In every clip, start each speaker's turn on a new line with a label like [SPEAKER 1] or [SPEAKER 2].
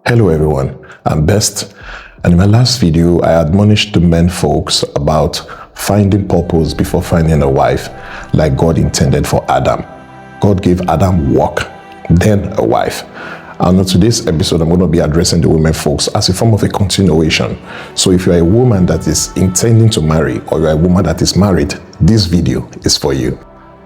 [SPEAKER 1] Hello everyone, I'm Best, and in my last video I admonished the men folks about finding purpose before finding a wife like God intended for Adam. God gave Adam work, then a wife. And on today's episode I'm going to be addressing the women folks as a form of a continuation. So if you're a woman that is intending to marry or you're a woman that is married, this video is for you.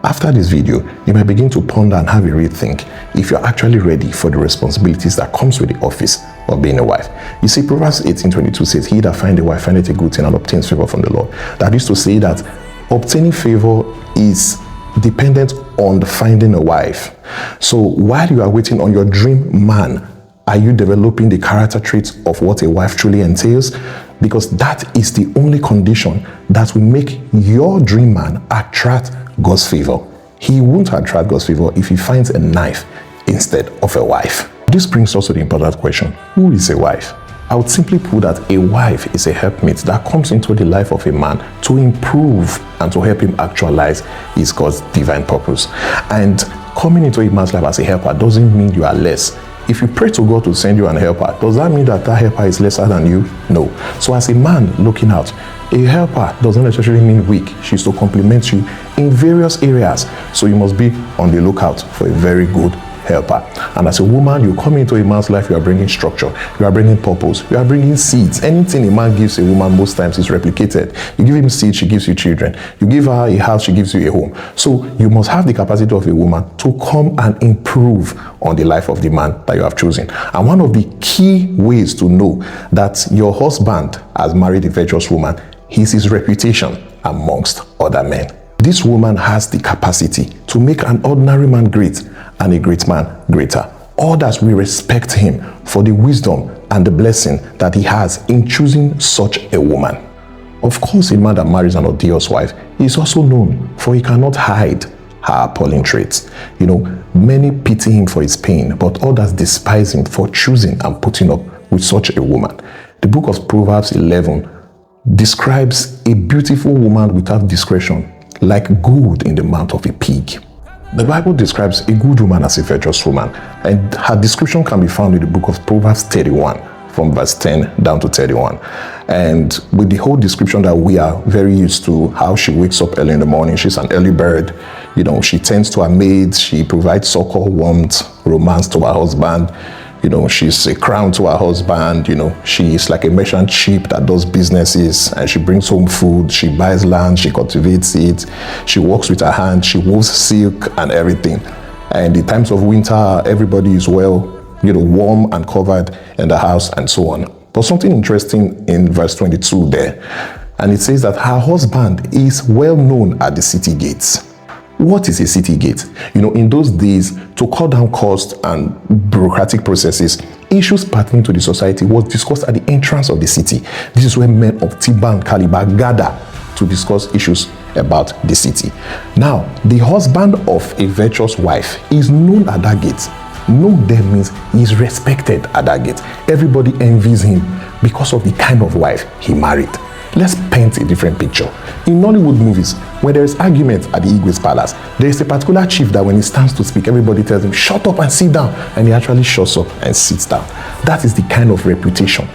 [SPEAKER 1] After this video, you may begin to ponder and have a rethink if you're actually ready for the responsibilities that comes with the office of being a wife. You see, Proverbs 18:22 says, "He that findeth a wife findeth a good thing and obtains favor from the Lord." That is to say that obtaining favor is dependent on finding a wife. So while you are waiting on your dream man, are you developing the character traits of what a wife truly entails? Because that is the only condition that will make your dream man attract God's favor. He won't attract God's favor if he finds a knife instead of a wife. This brings us to the important question: who is a wife? I would simply put that a wife is a helpmate that comes into the life of a man to improve and to help him actualize his God's divine purpose. And coming into a man's life as a helper doesn't mean you are less. If you pray to God to send you an helper, does that mean that helper is lesser than you? No. So as a man looking out, a helper doesn't necessarily mean weak. She's to complement you in various areas. So you must be on the lookout for a very good helper. And as a woman, you come into a man's life, you are bringing structure, you are bringing purpose, you are bringing seeds. Anything a man gives a woman most times is replicated. You give him seeds, she gives you children. You give her a house, she gives you a home. So you must have the capacity of a woman to come and improve on the life of the man that you have chosen. And one of the key ways to know that your husband has married a virtuous woman is his reputation amongst other men. This woman has the capacity to make an ordinary man great and a great man greater. Others will respect him for the wisdom and the blessing that he has in choosing such a woman. Of course, a man that marries an odious wife is also known for he cannot hide her appalling traits. Many pity him for his pain, but others despise him for choosing and putting up with such a woman. The book of Proverbs 11 describes a beautiful woman without discretion like gold in the mouth of a pig. The Bible describes a good woman as a virtuous woman, and her description can be found in the book of Proverbs 31 from verse 10 down to 31. And with the whole description that we are very used to, how she wakes up early in the morning, she's an early bird, she tends to her maids, she provides succor, warmth, romance to her husband. She's a crown to her husband. She is like a merchant ship that does businesses, and she brings home food, she buys land, she cultivates it, she works with her hands, she weaves silk and everything. And in times of winter, everybody is warm and covered in the house and so on. But something interesting in verse 22 there, and it says that her husband is well known at the city gates. What is a city gate? In those days, to cut down costs and bureaucratic processes, issues pertaining to the society was discussed at the entrance of the city. This is where men of Tiber and caliber gather to discuss issues about the city. Now, the husband of a virtuous wife is known at that gate. Known there means he is respected at that gate. Everybody envies him because of the kind of wife he married. Let's paint a different picture. In Nollywood movies, when there is argument at the Ehige's palace, there is a particular chief that when he stands to speak, everybody tells him, "Shut up and sit down." And he actually shuts up and sits down. That is the kind of reputation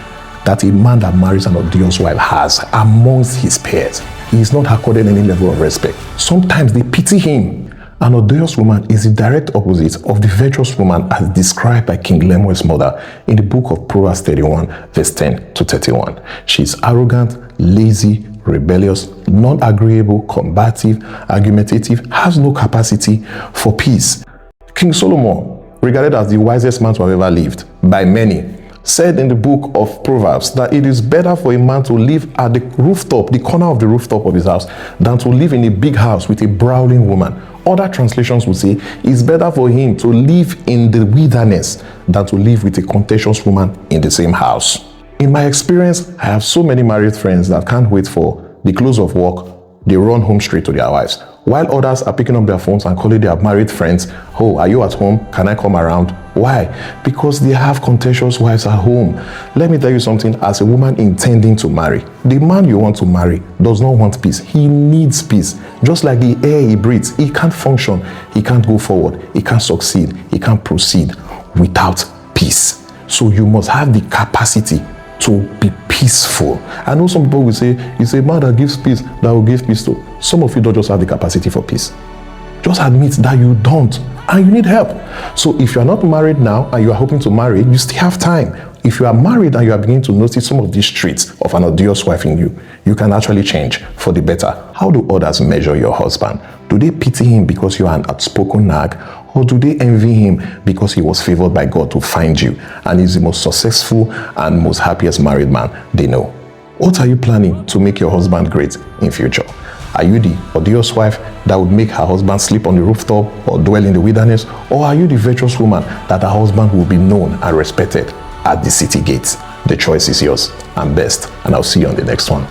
[SPEAKER 1] that a man that marries an odious wife has amongst his peers. He is not accorded any level of respect. Sometimes they pity him. An odious woman is the direct opposite of the virtuous woman as described by King Lemuel's mother in the book of Proverbs 31, verse 10 to 31. She is arrogant, lazy, rebellious, non-agreeable, combative, argumentative, has no capacity for peace. King Solomon, regarded as the wisest man to have ever lived by many, said in the book of Proverbs that it is better for a man to live at the rooftop, the corner of the rooftop of his house, than to live in a big house with a prowling woman. Other translations would say it's better for him to live in the wilderness than to live with a contentious woman in the same house. In my experience, I have so many married friends that can't wait for the close of work. They run home straight to their wives, while others are picking up their phones and calling their married friends. "Oh, are you at home? Can I come around?" Why? Because they have contentious wives at home. Let me tell you something, as a woman intending to marry, the man you want to marry does not want peace. He needs peace. Just like the air he breathes, he can't function, he can't go forward, he can't succeed, he can't proceed without peace. So you must have the capacity to be peaceful. I know some people will say, it's a man that gives peace that will give peace to. Some of you don't just have the capacity for peace. Just admit that you don't, and you need help. So if you are not married now and you are hoping to marry, you still have time. If you are married and you are beginning to notice some of these traits of an odious wife in you, you can actually change for the better. How do others measure your husband? Do they pity him because you are an outspoken nag? Or do they envy him because he was favored by God to find you and is the most successful and most happiest married man they know? What are you planning to make your husband great in future? Are you the odious wife that would make her husband sleep on the rooftop or dwell in the wilderness? Or are you the virtuous woman that her husband will be known and respected at the city gates? The choice is yours. I'm best, and I'll see you on the next one.